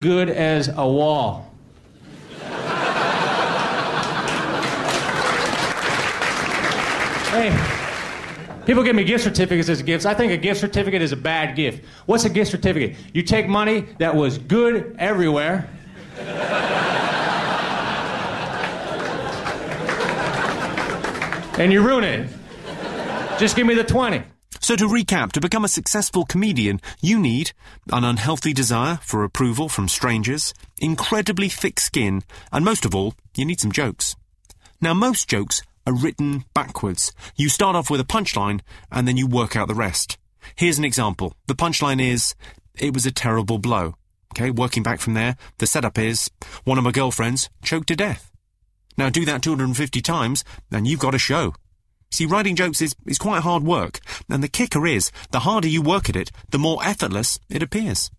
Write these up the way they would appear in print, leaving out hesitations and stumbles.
good as a wall. Hey, people give me gift certificates as gifts. I think a gift certificate is a bad gift. What's a gift certificate? You take money that was good everywhere and you ruin it. Just give me the 20. So to recap, to become a successful comedian, you need an unhealthy desire for approval from strangers, incredibly thick skin, and most of all, you need some jokes. Now, most jokes are written backwards. You start off with a punchline, and then you work out the rest. Here's an example. The punchline is, it was a terrible blow. Okay, working back from there, the setup is, one of my girlfriends choked to death. Now do that 250 times, and you've got a show. See, writing jokes is quite hard work, and the kicker is, the harder you work at it, the more effortless it appears.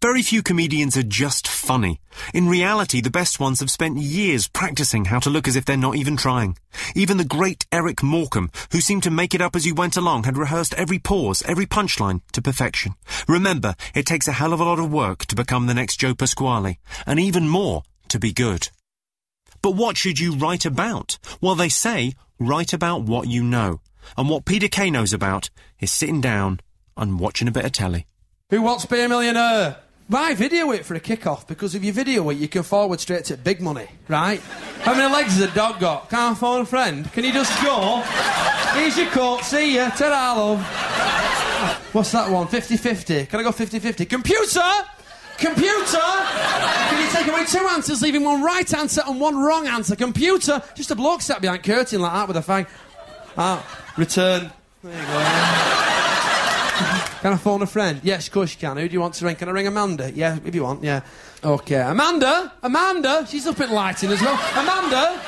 Very few comedians are just funny. In reality, the best ones have spent years practicing how to look as if they're not even trying. Even the great Eric Morecambe, who seemed to make it up as he went along, had rehearsed every pause, every punchline to perfection. Remember, it takes a hell of a lot of work to become the next Joe Pasquale, and even more to be good. But what should you write about? Well, they say, write about what you know. And what Peter Kay knows about is sitting down and watching a bit of telly. Who wants to be a millionaire? Why video it for a kick-off? Because if you video it, you can forward straight to big money, right? How many legs has a dog got? Can't phone a friend? Can you just go? Here's your coat, see ya, ta-da, love. What's that one? 50-50. Can I go 50-50? Computer! Computer! Can you take away 2 answers, leaving 1 right answer and 1 wrong answer? Computer! Just a bloke sat behind curtain like that with a fang. Return. There you go. Can I phone a friend? Yes, of course you can. Who do you want to ring? Can I ring Amanda? Yeah, if you want, yeah. OK. Amanda? Amanda? She's up in lighting as well. Amanda?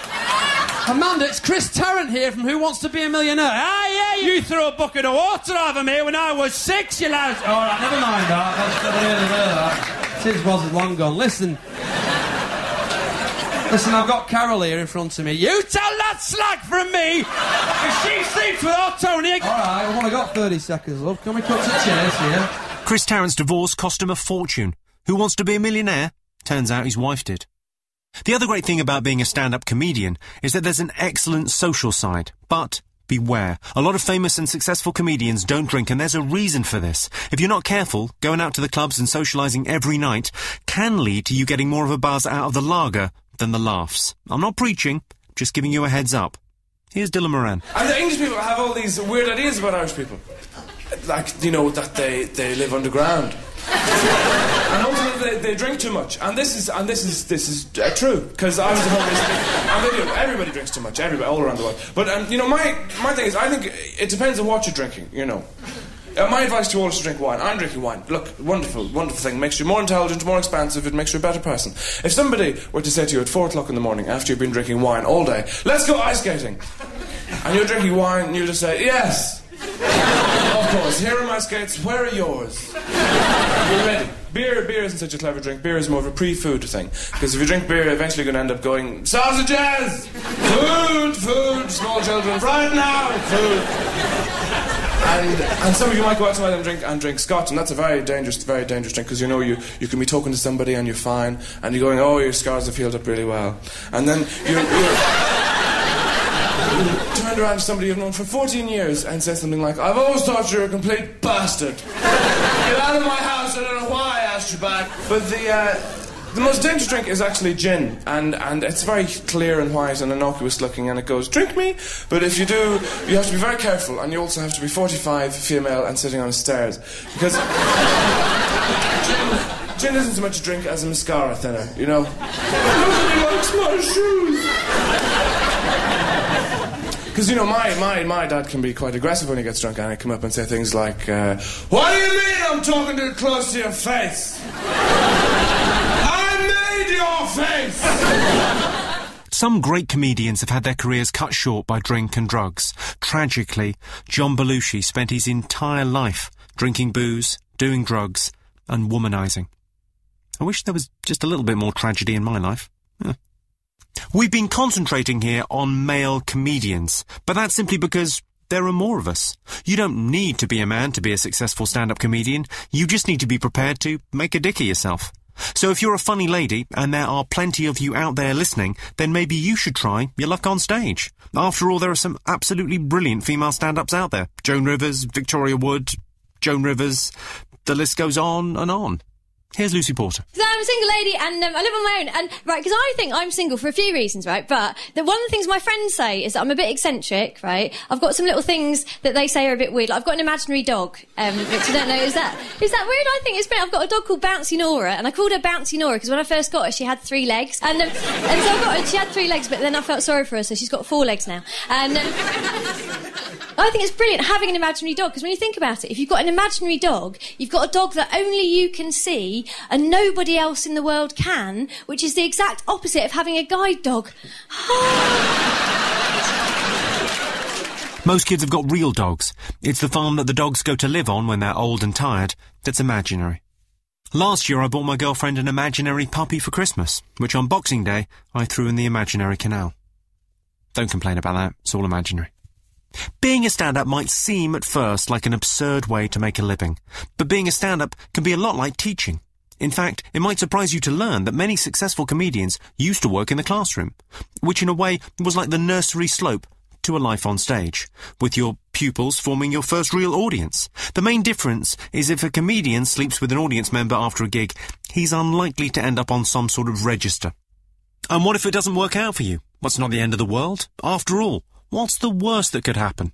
Amanda, it's Chris Tarrant here from Who Wants to Be a Millionaire. Ah, yeah, you threw a bucket of water over me when I was 6, you lads. All right, never mind that. That's never really heard that. Sis wasn't long gone. Listen, I've got Carol here in front of me. You tell that slag from me, because she sleeps with our Tony. All right, I've only got 30 seconds, love. Can we cut to chase here? Chris Tarrant's divorce cost him a fortune. Who Wants to Be a Millionaire? Turns out his wife did. The other great thing about being a stand-up comedian is that there's an excellent social side. But beware. A lot of famous and successful comedians don't drink, and there's a reason for this. If you're not careful, going out to the clubs and socialising every night can lead to you getting more of a buzz out of the lager than the laughs. I'm not preaching, just giving you a heads up. Here's Dylan Moran. And the English people have all these weird ideas about Irish people. Like, you know, that they live underground. And also they drink too much. And this is true, because I was at home recently, and they do. Everybody drinks too much, everybody, all around the world. But, you know, my thing is, I think it depends on what you're drinking, you know. My advice to all is to drink wine. I'm drinking wine. Look, wonderful, wonderful thing. Makes you more intelligent, more expansive. It makes you a better person. If somebody were to say to you at 4 o'clock in the morning, after you've been drinking wine all day, let's go ice skating, and you're drinking wine, and you'll just say, yes, of course, here are my skates, where are yours? You're ready. Beer isn't such a clever drink. Beer is more of a pre-food thing. Because if you drink beer, eventually you're going to end up going, sausages! Food, small children, right now, food. And some of you might go outside and drink scotch, and that's a very dangerous drink, because you know you can be talking to somebody and you're fine, and you're going, oh, your scars have healed up really well, and then you turn around to somebody you've known for 14 years and say something like, I've always thought you were a complete bastard. Get out of my house, I don't know why I asked you back. But the most dangerous drink is actually gin, and it's very clear and white and innocuous looking, and it goes, drink me. But if you do, you have to be very careful, and you also have to be 45, female, and sitting on stairs. Because gin isn't so much a drink as a mascara thinner, you know. Nobody likes my shoes. Because, you know, my dad can be quite aggressive when he gets drunk, and he'd come up and say things like, what do you mean I'm talking too close to your face? Your face! Some great comedians have had their careers cut short by drink and drugs. Tragically, John Belushi spent his entire life drinking booze, doing drugs, and womanising. I wish there was just a little bit more tragedy in my life. We've been concentrating here on male comedians, but that's simply because there are more of us. You don't need to be a man to be a successful stand-up comedian. You just need to be prepared to make a dick of yourself. So if you're a funny lady, and there are plenty of you out there listening, then maybe you should try your luck on stage. After all, there are some absolutely brilliant female stand-ups out there. Joan Rivers, Victoria Wood, Joan Rivers, the list goes on and on. Here's Lucy Porter. So I'm a single lady and I live on my own. And, right, because I think I'm single for a few reasons, right? But one of the things my friends say is that I'm a bit eccentric, right? I've got some little things that they say are a bit weird. Like I've got an imaginary dog, which I don't know. Is that weird? I think it's brilliant. I've got a dog called Bouncy Nora, and I called her Bouncy Nora because when I first got her, she had 3 legs. And so I got her, she had 3 legs, but then I felt sorry for her, so she's got 4 legs now. And I think it's brilliant having an imaginary dog, because when you think about it, if you've got an imaginary dog, you've got a dog that only you can see and nobody else in the world can, which is the exact opposite of having a guide dog. Most kids have got real dogs. It's the farm that the dogs go to live on when they're old and tired that's imaginary. Last year I bought my girlfriend an imaginary puppy for Christmas, which on Boxing Day I threw in the imaginary canal. Don't complain about that, it's all imaginary. Being a stand-up might seem at first like an absurd way to make a living, but being a stand-up can be a lot like teaching. In fact, it might surprise you to learn that many successful comedians used to work in the classroom, which in a way was like the nursery slope to a life on stage, with your pupils forming your first real audience. The main difference is if a comedian sleeps with an audience member after a gig, he's unlikely to end up on some sort of register. And what if it doesn't work out for you? What's not the end of the world? After all, what's the worst that could happen?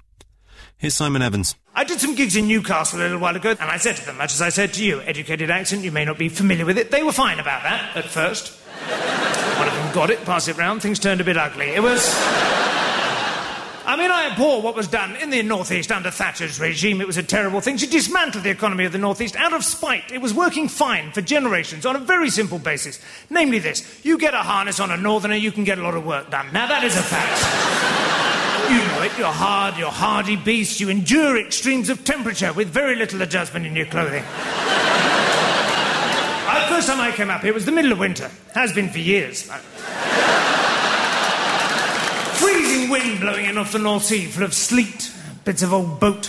Here's Simon Evans. I did some gigs in Newcastle a little while ago, and I said to them, much as I said to you, educated accent, you may not be familiar with it. They were fine about that, at first. One of them got it, passed it round, things turned a bit ugly. It was... I abhor what was done in the North East under Thatcher's regime. It was a terrible thing. She dismantled the economy of the North East out of spite. It was working fine for generations on a very simple basis. Namely this, you get a harness on a northerner, you can get a lot of work done. Now, that is a fact. You know it, you're hard, you're hardy beast, you endure extremes of temperature with very little adjustment in your clothing. The first time I came up here was the middle of winter. Has been for years. Freezing wind blowing in off the North Sea, full of sleet, bits of old boat.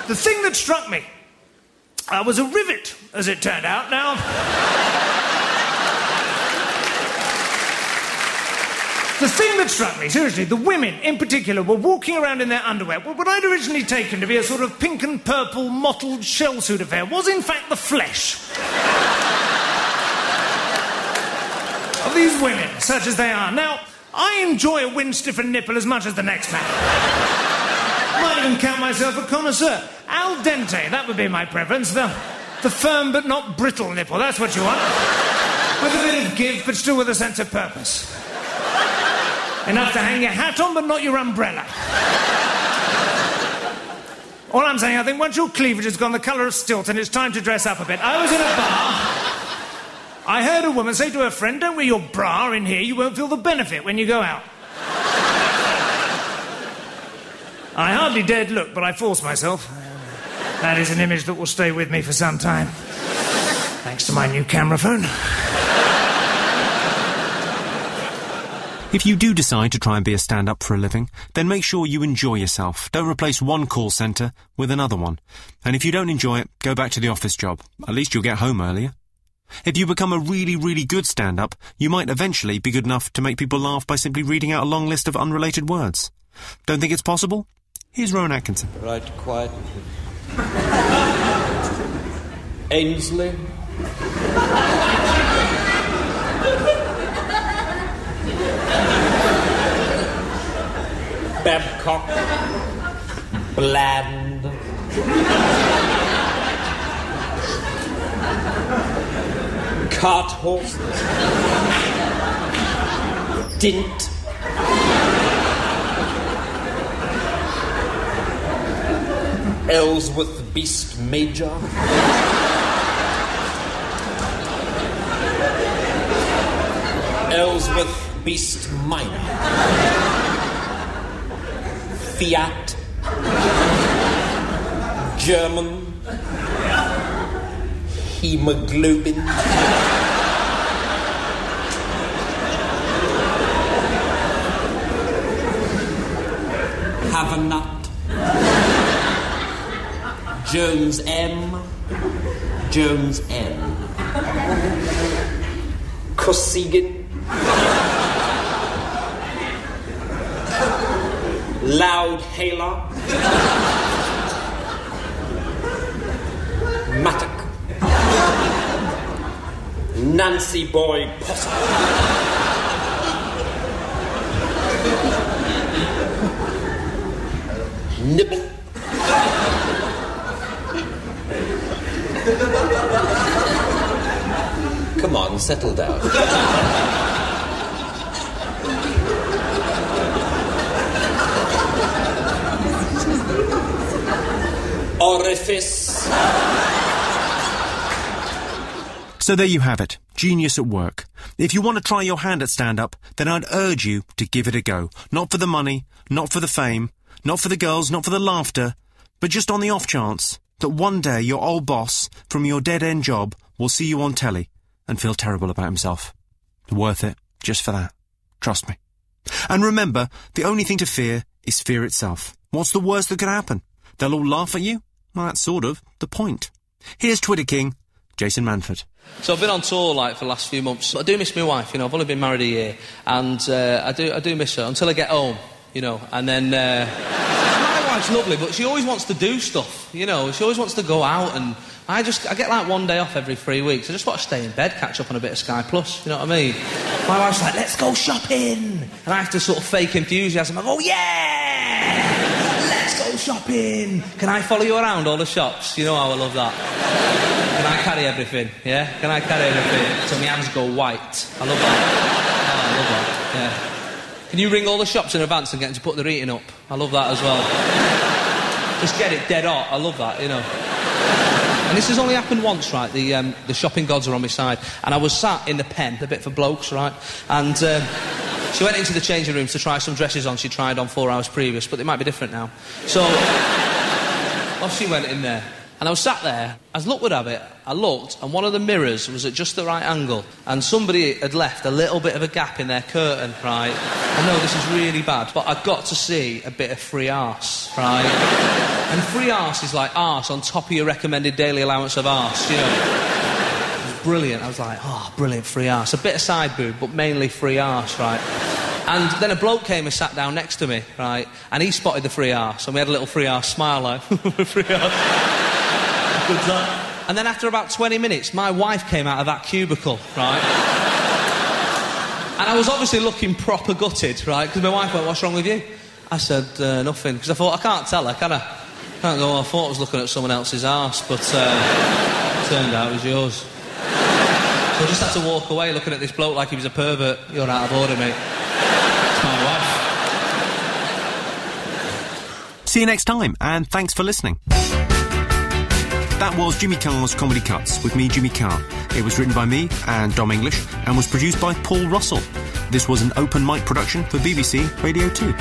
The thing that struck me was a rivet, as it turned out. Now... The thing that struck me, seriously, the women in particular were walking around in their underwear. What I'd originally taken to be a sort of pink and purple mottled shell suit affair was in fact the flesh of these women, such as they are. Now, I enjoy a wind-stiffened nipple as much as the next man. Might even count myself a connoisseur. Al dente, that would be my preference. The firm but not brittle nipple, that's what you want. With a bit of give, but still with a sense of purpose. Enough to hang your hat on, but not your umbrella. All I'm saying, I think once your cleavage has gone the colour of Stilton, it's time to dress up a bit. I was in a bar. I heard a woman say to her friend, don't wear your bra in here, you won't feel the benefit when you go out. I hardly dared look, but I forced myself. That is an image that will stay with me for some time. Thanks to my new camera phone. If you do decide to try and be a stand-up for a living, then make sure you enjoy yourself. Don't replace one call centre with another one. And if you don't enjoy it, go back to the office job. At least you'll get home earlier. If you become a really, really good stand-up, you might eventually be good enough to make people laugh by simply reading out a long list of unrelated words. Don't think it's possible? Here's Rowan Atkinson. Right, quiet. Ainsley. Babcock. Bland. Cart horse. Dint. Ellsworth Beast Major. Ellsworth Beast Minor. Fiat. German. Hemoglobin. Have a nut. Jones M. Jones N. Kosygin. Loud Hailer. Mattock. Nancy Boy Possum. Nibble. Come on, settle down. Orifice. So there you have it. Genius at work. If you want to try your hand at stand-up, then I'd urge you to give it a go. Not for the money, not for the fame, not for the girls, not for the laughter, but just on the off chance that one day your old boss from your dead-end job will see you on telly and feel terrible about himself. Worth it, just for that. Trust me. And remember, the only thing to fear is fear itself. What's the worst that could happen? They'll all laugh at you? Well, that's sort of the point. Here's Twitter King, Jason Manford. So I've been on tour for the last few months. I do miss my wife, I've only been married a year, and I do miss her until I get home, and then my wife's lovely, but she always wants to do stuff, she always wants to go out, and I get like one day off every 3 weeks. I just want to stay in bed, catch up on a bit of Sky Plus, you know what I mean? My wife's like, let's go shopping, and I have to sort of fake enthusiasm. I go, yeah, let's go shopping. Can I follow you around all the shops? You know how I love that. Can I carry everything? Yeah? Can I carry everything? So my hands go white. I love that. Oh, I love that. Yeah. Can you ring all the shops in advance and get them to put their eating up? I love that as well. Just get it dead hot. I love that, And this has only happened once, right? The shopping gods are on my side. And I was sat in the pen, a bit for blokes, right? And she went into the changing rooms to try some dresses on she'd tried on 4 hours previous, but they might be different now. So, off she went in there. And I was sat there, as luck would have it, I looked, and one of the mirrors was at just the right angle, and somebody had left a little bit of a gap in their curtain, right? I know this is really bad, but I got to see a bit of free arse, right? And free arse is like arse on top of your recommended daily allowance of arse, It was brilliant. I was like, oh, brilliant, free arse. A bit of side boob, but mainly free arse, right? And then a bloke came and sat down next to me, right? And he spotted the free arse, and we had a little free arse smile, like, free arse. And then after about 20 minutes, my wife came out of that cubicle, right? And I was obviously looking proper gutted, right? Because my wife went, what's wrong with you? I said, nothing. Because I thought, I can't tell her, can I? I can't go, I thought I was looking at someone else's arse, but turned out it was yours. So I just had to walk away looking at this bloke like he was a pervert. You're out of order, mate. It's my wife. See you next time, and thanks for listening. That was Jimmy Carr's Comedy Cuts with me, Jimmy Carr. It was written by me and Dom English and was produced by Paul Russell. This was an open mic production for BBC Radio 2.